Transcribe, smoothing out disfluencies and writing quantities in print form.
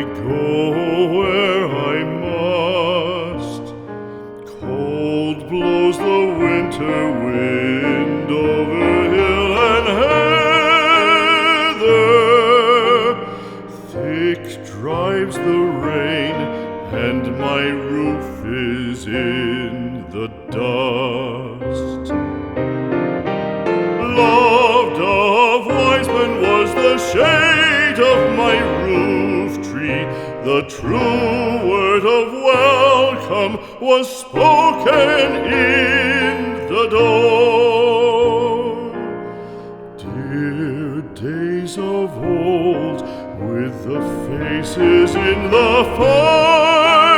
go where I must. Cold blows the winter wind over hill and heather. Thick drives the rain, and my roof is in the dust. Loved of wise men was the shade of my roof tree. The true word of welcome was spoken in the door. Dear days of old, with the faces in the fire,